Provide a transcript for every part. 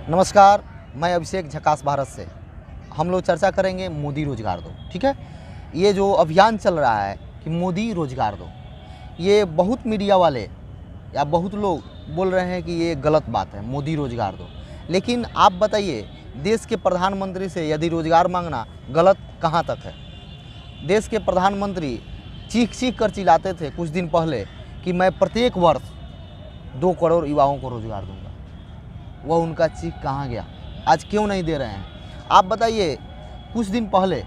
नमस्कार, मैं अभिषेक झकास भारत से। हम लोग चर्चा करेंगे मोदी रोजगार दो। ठीक है, ये जो अभियान चल रहा है कि मोदी रोजगार दो, ये बहुत मीडिया वाले या बहुत लोग बोल रहे हैं कि ये गलत बात है, मोदी रोजगार दो। लेकिन आप बताइए, देश के प्रधानमंत्री से यदि रोजगार मांगना गलत कहाँ तक है? देश के प्रधानमंत्री चीख चीख कर चिल्लाते थे कुछ दिन पहले कि मैं प्रत्येक वर्ष 2 करोड़ युवाओं को रोजगार दूंगा। वह उनका चीख कहाँ गया? आज क्यों नहीं दे रहे हैं? आप बताइए, कुछ दिन पहले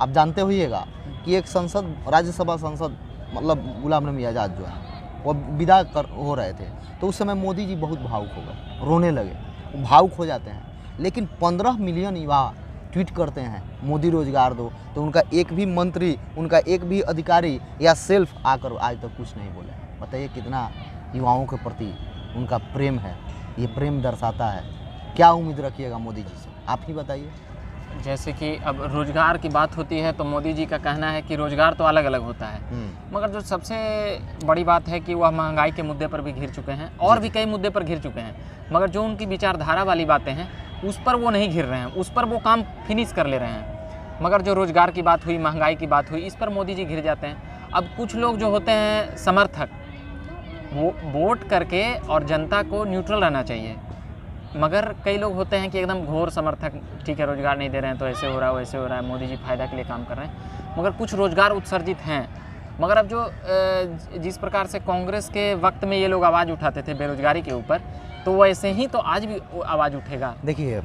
आप जानते होइएगा कि एक संसद, राज्यसभा सांसद मतलब गुलाम नबी आज़ाद जो है वो विदा हो रहे थे, तो उस समय मोदी जी बहुत भावुक हो गए, रोने लगे। वो भावुक हो जाते हैं। लेकिन 15 मिलियन युवा ट्वीट करते हैं मोदी रोजगार दो, तो उनका एक भी मंत्री, उनका एक भी अधिकारी या सेल्फ आकर आज तक कुछ नहीं बोले। बताइए कितना युवाओं के प्रति उनका प्रेम है। ये प्रेम दर्शाता है। क्या उम्मीद रखिएगा मोदी जी से, आप ही बताइए। जैसे कि अब रोजगार की बात होती है तो मोदी जी का कहना है कि रोजगार तो अलग अलग होता है, मगर जो सबसे बड़ी बात है कि वह महंगाई के मुद्दे पर भी घिर चुके हैं और भी कई मुद्दे पर घिर चुके हैं, मगर जो उनकी विचारधारा वाली बातें हैं उस पर वो नहीं घिर रहे हैं, उस पर वो काम फिनिश कर ले रहे हैं। मगर जो रोजगार की बात हुई, महंगाई की बात हुई, इस पर मोदी जी घिर जाते हैं। अब कुछ लोग जो होते हैं समर्थक, वो वोट करके और जनता को न्यूट्रल रहना चाहिए, मगर कई लोग होते हैं कि एकदम घोर समर्थक, ठीक है रोजगार नहीं दे रहे हैं तो ऐसे हो रहा है वैसे हो रहा है, मोदी जी फ़ायदा के लिए काम कर रहे हैं। मगर कुछ रोजगार उत्सर्जित हैं। मगर अब जो जिस प्रकार से कांग्रेस के वक्त में ये लोग आवाज़ उठाते थे बेरोजगारी के ऊपर, तो वैसे ही तो आज भी आवाज़ उठेगा। देखिए,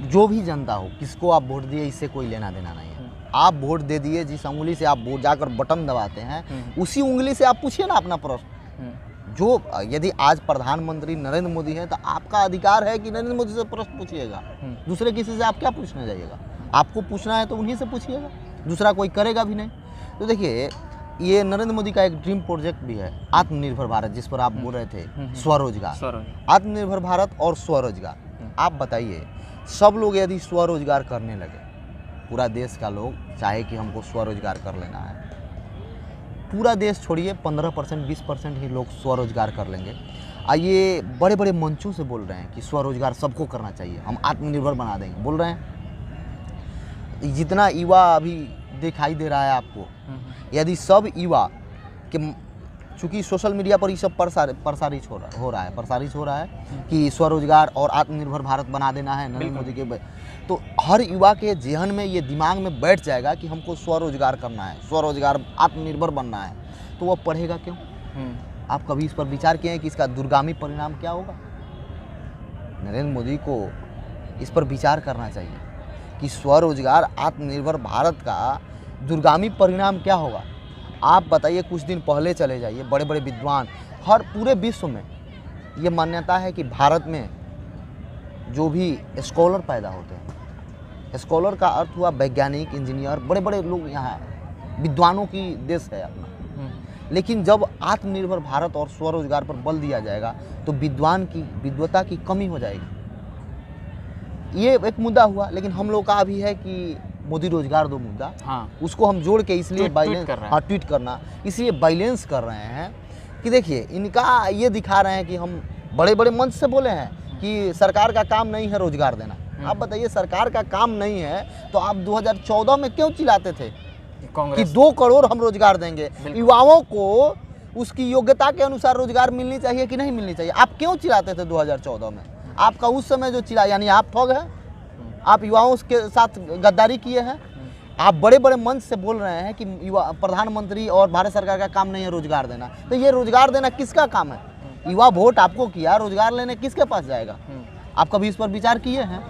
जो भी जनता हो, किसको आप वोट दिए इससे कोई लेना देना नहीं है। आप वोट दे दिए, जिस उंगली से आप वोट जाकर बटन दबाते हैं उसी उंगली से आप पूछिए ना अपना प्रश्न। जो यदि आज प्रधानमंत्री नरेंद्र मोदी है तो आपका अधिकार है कि नरेंद्र मोदी से प्रश्न पूछिएगा। दूसरे किसी से आप क्या पूछने जाइएगा? आपको पूछना है तो उन्हीं से पूछिएगा, दूसरा कोई करेगा भी नहीं। तो देखिए, ये नरेंद्र मोदी का एक ड्रीम प्रोजेक्ट भी है, आत्मनिर्भर भारत, जिस पर आप बोल रहे थे, स्वरोजगार। आत्मनिर्भर भारत और स्वरोजगार। आप बताइए, सब लोग यदि स्वरोजगार करने लगे, पूरा देश का लोग चाहे कि हमको स्वरोजगार कर लेना है, पूरा देश छोड़िए 15%, 20% ही लोग स्वरोजगार कर लेंगे। ये बड़े बड़े मंचों से बोल रहे हैं कि स्वरोजगार सबको करना चाहिए, हम आत्मनिर्भर बना देंगे, बोल रहे हैं। जितना युवा अभी दिखाई दे रहा है आपको, यदि सब युवा के, चूँकि सोशल मीडिया पर ये सब प्रसारित हो रहा है कि स्वरोजगार और आत्मनिर्भर भारत बना देना है नरेंद्र मोदी के, तो हर युवा के जेहन में ये दिमाग में बैठ जाएगा कि हमको स्वरोजगार करना है, स्वरोजगार, आत्मनिर्भर बनना है, तो वह पढ़ेगा क्यों? आप कभी इस पर विचार किए हैं कि इसका दूरगामी परिणाम क्या होगा? नरेंद्र मोदी को इस पर विचार करना चाहिए कि स्वरोजगार, आत्मनिर्भर भारत का दूरगामी परिणाम क्या होगा। आप बताइए, कुछ दिन पहले चले जाइए, बड़े बड़े विद्वान, हर पूरे विश्व में ये मान्यता है कि भारत में जो भी स्कॉलर पैदा होते हैं, स्कॉलर का अर्थ हुआ वैज्ञानिक, इंजीनियर, बड़े बड़े लोग यहाँ विद्वानों की देश है अपना। लेकिन जब आत्मनिर्भर भारत और स्वरोजगार पर बल दिया जाएगा तो विद्वता की कमी हो जाएगी। ये एक मुद्दा हुआ। लेकिन हम लोग का भी है कि मोदी रोजगार दो मुद्दा, उसको हम जोड़ के इसलिए ट्वीट करना इसलिए बैलेंस कर रहे हैं कि देखिए, इनका ये दिखा रहे हैं कि हम बड़े बड़े मंच से बोले हैं कि सरकार का काम नहीं है रोजगार देना। आप बताइए, सरकार का काम नहीं है तो आप 2014 में क्यों चिल्लाते थे कि 2 करोड़ हम रोजगार देंगे? युवाओं को उसकी योग्यता के अनुसार रोजगार मिलनी चाहिए कि नहीं मिलनी चाहिए? आप क्यों चिल्लाते थे 2014 में? आपका उस समय जो चिल्ला, यानी आप ठग हैं, आप युवाओं के साथ गद्दारी किए हैं। आप बड़े बड़े मंच से बोल रहे हैं कि युवा, प्रधानमंत्री और भारत सरकार का काम नहीं है रोजगार देना। तो ये रोजगार देना किसका काम है? युवा वोट आपको किया, रोजगार लेने किसके पास जाएगा? आप कभी इस पर विचार किए हैं?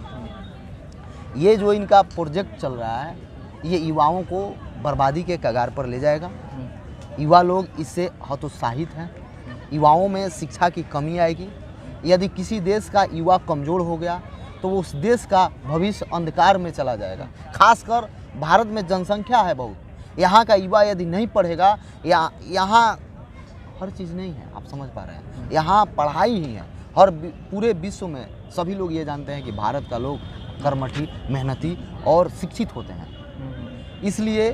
ये जो इनका प्रोजेक्ट चल रहा है, ये युवाओं को बर्बादी के कगार पर ले जाएगा। युवा लोग इससे हतोत्साहित हैं। युवाओं में शिक्षा की कमी आएगी। यदि किसी देश का युवा कमज़ोर हो गया तो उस देश का भविष्य अंधकार में चला जाएगा। खासकर भारत में जनसंख्या है बहुत, यहाँ का युवा यदि नहीं पढ़ेगा, यहाँ हर चीज़ नहीं है, आप समझ पा रहे हैं, यहाँ पढ़ाई ही है। हर पूरे विश्व में सभी लोग ये जानते हैं कि भारत का लोग कर्मठी, मेहनती और शिक्षित होते हैं। इसलिए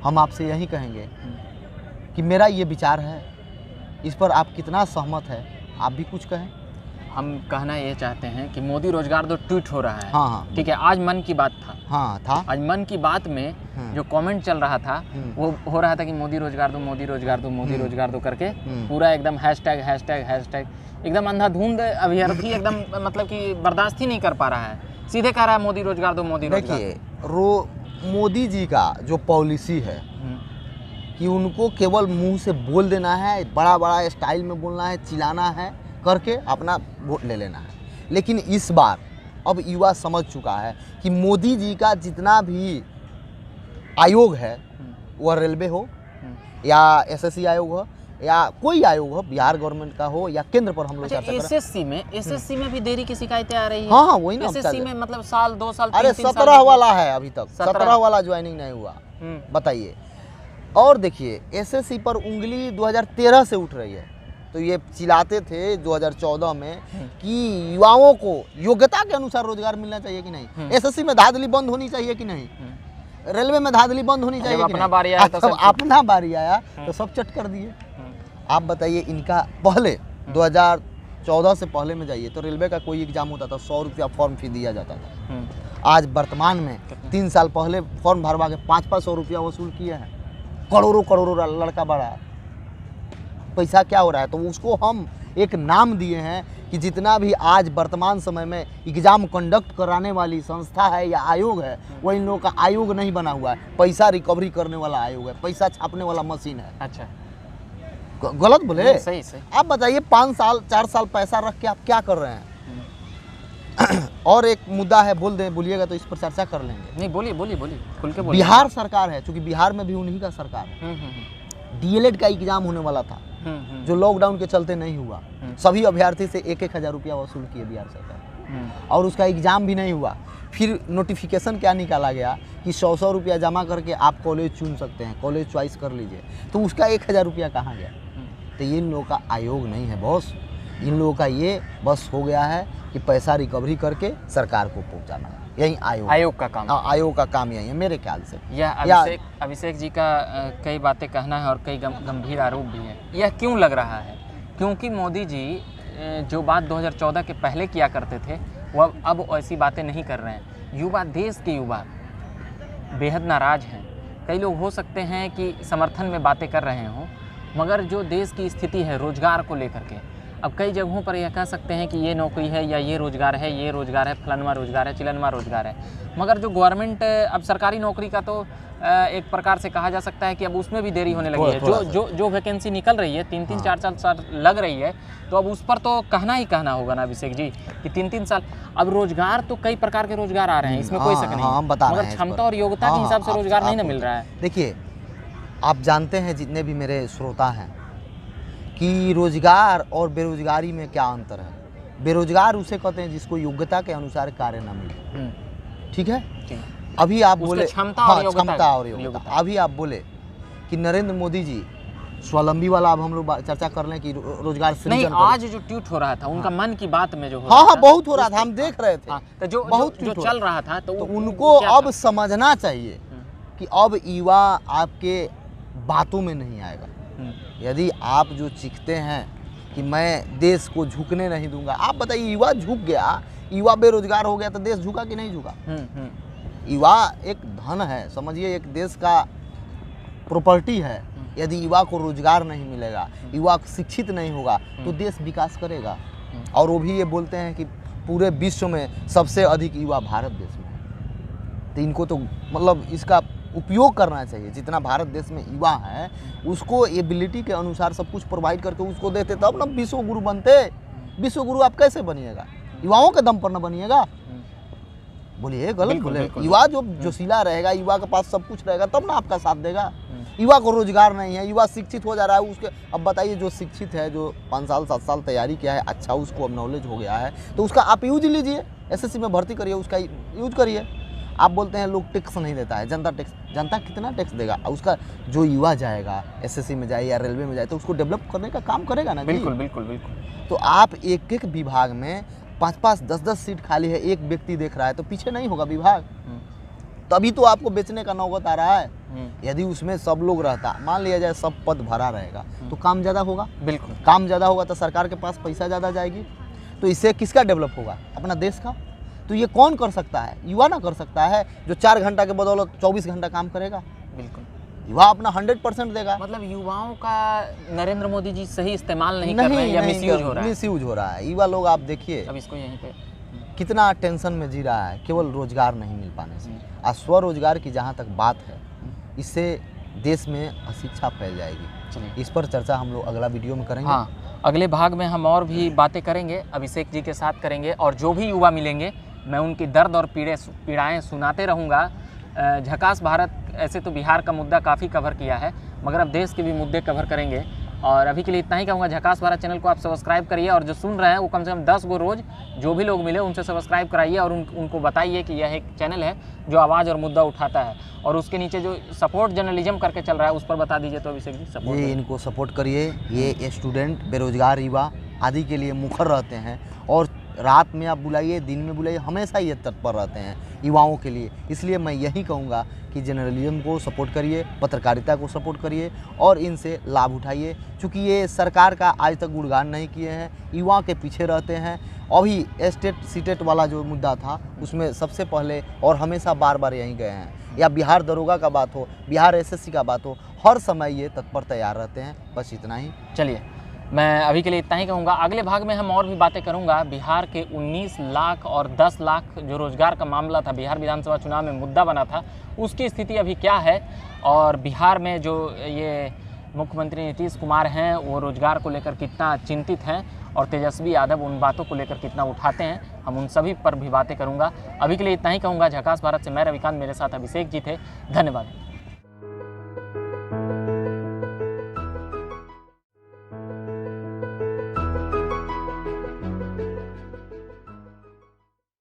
हम आपसे यही कहेंगे कि मेरा ये विचार है, इस पर आप कितना सहमत है, आप भी कुछ कहें। हम कहना ये चाहते हैं कि मोदी रोजगार दो ट्वीट हो रहा है। हाँ हाँ ठीक है, आज मन की बात था। हाँ था। आज मन की बात में जो कमेंट चल रहा था वो हो रहा था कि मोदी रोजगार दो, मोदी रोजगार दो, मोदी रोजगार दो करके पूरा एकदम हैशटैग हैशटैग हैशटैग एकदम अंधाधुंध अभ्यर्थी एकदम मतलब कि बर्दाश्त ही नहीं कर पा रहा है, सीधे कह रहा है मोदी रोजगार दो, मोदी रोजगार। देखिए मोदी जी का जो पॉलिसी है कि उनको केवल मुंह से बोल देना है, बड़ा बड़ा स्टाइल में बोलना है, चिल्लाना है, करके अपना वोट ले लेना है। लेकिन इस बार अब युवा समझ चुका है कि मोदी जी का जितना भी आयोग है, वह रेलवे हो या एसएससी आयोग हो या कोई आयोग हो, बिहार गवर्नमेंट का हो या केंद्र पर हम लोग चर्चा कर रहे हैं। एसएससी में भी देरी की शिकायतें आ रही है। हाँ हाँ वही ना, एसएससी में मतलब साल 2 साल अरे 17 वाला है अभी तक, 17 वाला ज्वाइनिंग नहीं हुआ, बताइए। और देखिए एसएससी पर उंगली 2013 से उठ रही है। तो ये चिल्लाते थे 2014 में कि युवाओं को योग्यता के अनुसार रोजगार मिलना चाहिए कि नहीं, एसएससी में धांधली बंद होनी चाहिए कि नहीं, रेलवे में धांधली बंद होनी चाहिए कि नहीं। अपना बारी आया तो अपना बारी आया तो सब चट कर दिए। आप बताइए, इनका पहले 2014 से पहले में जाइए तो रेलवे का कोई एग्जाम होता था 100 रुपया फॉर्म फी दिया जाता था। आज वर्तमान में 3 साल पहले फॉर्म भरवा के 500 रुपया वसूल किए हैं। करोड़ों करोड़ों लड़का बढ़ा, पैसा क्या हो रहा है। तो उसको हम एक नाम दिए हैं कि जितना भी आज वर्तमान समय में एग्जाम कंडक्ट कराने वाली संस्था है या आयोग है, वो इन लोगों का आयोग नहीं बना हुआ है, पैसा रिकवरी करने वाला आयोग है, पैसा छापने वाला मशीन है। अच्छा, गलत बोले? सही सही। आप बताइए 5 साल 4 साल पैसा रख के आप क्या कर रहे हैं? और एक मुद्दा है, बोलिएगा तो इस पर चर्चा कर लेंगे। नहीं बोलिए बोलिए बोलिए, खुल के बोलिए। बिहार सरकार है, क्योंकि बिहार में भी उन्हीं का सरकार है। डीएलएड का एग्जाम होने वाला था जो लॉकडाउन के चलते नहीं हुआ। सभी अभ्यर्थी से 1-1 हज़ार रुपया वसूल किए बिहार सरकार, और उसका एग्जाम भी नहीं हुआ। फिर नोटिफिकेशन क्या निकाला गया कि 100 रुपया जमा करके आप कॉलेज चुन सकते हैं, कॉलेज चॉइस कर लीजिए। तो उसका 1,000 रुपया कहाँ गया? तो ये इन लोगों का आयोग नहीं है बॉस, इन लोगों का ये बस हो गया है कि पैसा रिकवरी करके सरकार को पहुंचाना है। यही आयोग का काम। आयोग का काम यही है मेरे ख्याल से। यह अभिषेक जी का कई बातें कहना है और कई गंभीर आरोप भी है। यह क्यों लग रहा है? क्योंकि मोदी जी जो बात 2014 के पहले किया करते थे वह अब ऐसी बातें नहीं कर रहे हैं। युवा, देश के युवा बेहद नाराज हैं। कई लोग हो सकते हैं कि समर्थन में बातें कर रहे हों, मगर जो देश की स्थिति है रोजगार को लेकर के, अब कई जगहों पर यह कह सकते हैं कि ये नौकरी है या ये रोजगार है, ये रोजगार है, फलानवा रोजगार है, चिलनवा रोजगार है, मगर जो गवर्नमेंट अब सरकारी नौकरी का तो एक प्रकार से कहा जा सकता है कि अब उसमें भी देरी होने लगी है। जो वैकेंसी निकल रही है 3-3 4-4 साल लग रही है, तो अब उस पर तो कहना ही कहना होगा ना अभिषेक जी कि 3-3 साल। अब रोजगार तो कई प्रकार के रोजगार आ रहे हैं, इसमें कोई शक नहीं, मगर क्षमता और योग्यता के हिसाब से रोजगार नहीं ना मिल रहा है। देखिए, आप जानते हैं जितने भी मेरे श्रोता हैं कि रोजगार और बेरोजगारी में क्या अंतर है। बेरोजगार उसे कहते हैं जिसको योग्यता के अनुसार कार्य न मिले, ठीक है। अभी आप बोले क्षमता और योग्यता। अभी आप बोले कि नरेंद्र मोदी जी स्वावलंबी वाला, अब हम लोग चर्चा कर लें कि रोजगार नहीं। आज जो ट्वीट हो रहा था उनका मन की बात में जो हो हाँ बहुत हो रहा था, हम देख रहे थे। तो जो चल रहा था तो उनको अब समझना चाहिए कि अब युवा आपके बातों में नहीं आएगा। यदि आप जो चीखते हैं कि मैं देश को झुकने नहीं दूंगा, आप बताइए युवा झुक गया, युवा बेरोजगार हो गया तो देश झुका कि नहीं झुका? युवा एक धन है, समझिए, एक देश का प्रॉपर्टी है। यदि युवा को रोजगार नहीं मिलेगा, युवा शिक्षित नहीं होगा तो देश विकास करेगा। और वो भी ये बोलते हैं कि पूरे विश्व में सबसे अधिक युवा भारत देश में है। तो इनको तो मतलब इसका उपयोग करना चाहिए। जितना भारत देश में युवा है उसको एबिलिटी के अनुसार सब कुछ प्रोवाइड करके उसको देते, तब ना विश्व गुरु बनते। विश्व गुरु आप कैसे बनिएगा? युवाओं के दम पर ना बनिएगा। बोलिए, गलत बोले? युवा जो जोशीला रहेगा, युवा के पास सब कुछ रहेगा, तब ना आपका साथ देगा। युवा को रोजगार नहीं है, युवा शिक्षित हो जा रहा है उसके। अब बताइए, जो शिक्षित है, जो 5 साल 7 साल तैयारी किया है, अच्छा उसको अब नॉलेज हो गया है, तो उसका आप यूज लीजिए, एसएससी में भर्ती करिए, उसका यूज करिए। आप बोलते हैं लोग टैक्स नहीं देता है, जनता टैक्स, जनता कितना टैक्स देगा? उसका जो युवा जाएगा एसएससी में जाए या रेलवे में जाए तो उसको डेवलप करने का काम करेगा ना। बिल्कुल बिल्कुल बिल्कुल। तो आप एक विभाग में 5-5 10-10 सीट खाली है, एक व्यक्ति देख रहा है, तो पीछे नहीं होगा विभाग? तभी तो आपको बेचने का नौबत आ रहा है। यदि उसमें सब लोग रहता, मान लिया जाए सब पद भरा रहेगा, तो काम ज़्यादा होगा। बिल्कुल, काम ज़्यादा होगा तो सरकार के पास पैसा ज़्यादा जाएगी। तो इससे किसका डेवलप होगा? अपना देश का। तो ये कौन कर सकता है? युवा ना कर सकता है, जो 4 घंटा के बदौलत 24 घंटा काम करेगा। बिल्कुल, युवा अपना 100% देगा। मतलब युवाओं का नरेंद्र मोदी जी सही इस्तेमाल नहीं कर रहे हैं या मिसयूज हो रहा है? मिसयूज हो रहा है। युवा लोग आप देखिए अब इसको यहीं पे कितना टेंशन में जी रहा है, केवल रोजगार नहीं मिल पाने से। आज स्वरोजगार की जहाँ तक बात है, इससे देश में अशिक्षा फैल जाएगी। चलिए, इस पर चर्चा हम लोग अगला वीडियो में करेंगे। हाँ, अगले भाग में हम और भी बातें करेंगे, अभिषेक जी के साथ करेंगे, और जो भी युवा मिलेंगे मैं उनकी दर्द और पीड़ाएं सुनाते रहूँगा। झकास भारत ऐसे तो बिहार का मुद्दा काफ़ी कवर किया है, मगर अब देश के भी मुद्दे कवर करेंगे। और अभी के लिए इतना ही कहूँगा, झकास भारत चैनल को आप सब्सक्राइब करिए, और जो सुन रहे हैं वो कम से कम 10 गो रोज़ जो भी लोग मिले उनसे सब्सक्राइब कराइए, और उनको बताइए कि यह एक चैनल है जो आवाज़ और मुद्दा उठाता है। और उसके नीचे जो सपोर्ट जर्नलिज्म करके चल रहा है उस पर बता दीजिए तो अभिषेक जी। सपोर्ट ये इनको सपोर्ट करिए। ये स्टूडेंट, बेरोजगार युवा आदि के लिए मुखर रहते हैं, और रात में आप बुलाइए, दिन में बुलाइए, हमेशा ये तत्पर रहते हैं युवाओं के लिए। इसलिए मैं यही कहूँगा कि जर्नलिज्म को सपोर्ट करिए, पत्रकारिता को सपोर्ट करिए, और इनसे लाभ उठाइए। चूँकि ये सरकार का आज तक गुणगान नहीं किए हैं, युवा के पीछे रहते हैं। अभी स्टेट सीटेट वाला जो मुद्दा था उसमें सबसे पहले और हमेशा बार बार यहीं गए हैं, या बिहार दरोगा का बात हो, बिहार SSC का बात हो, हर समय ये तत्पर तैयार रहते हैं। बस इतना ही। चलिए, मैं अभी के लिए इतना ही कहूँगा। अगले भाग में हम और भी बातें करूँगा। बिहार के 19 लाख और 10 लाख जो रोजगार का मामला था, बिहार विधानसभा चुनाव में मुद्दा बना था, उसकी स्थिति अभी क्या है, और बिहार में जो ये मुख्यमंत्री नीतीश कुमार हैं वो रोजगार को लेकर कितना चिंतित हैं, और तेजस्वी यादव उन बातों को लेकर कितना उठाते हैं, हम उन सभी पर भी बातें करूँगा। अभी के लिए इतना ही कहूँगा। झकास भारत से मैं रविकांत, मेरे साथ अभिषेक जी थे। धन्यवाद।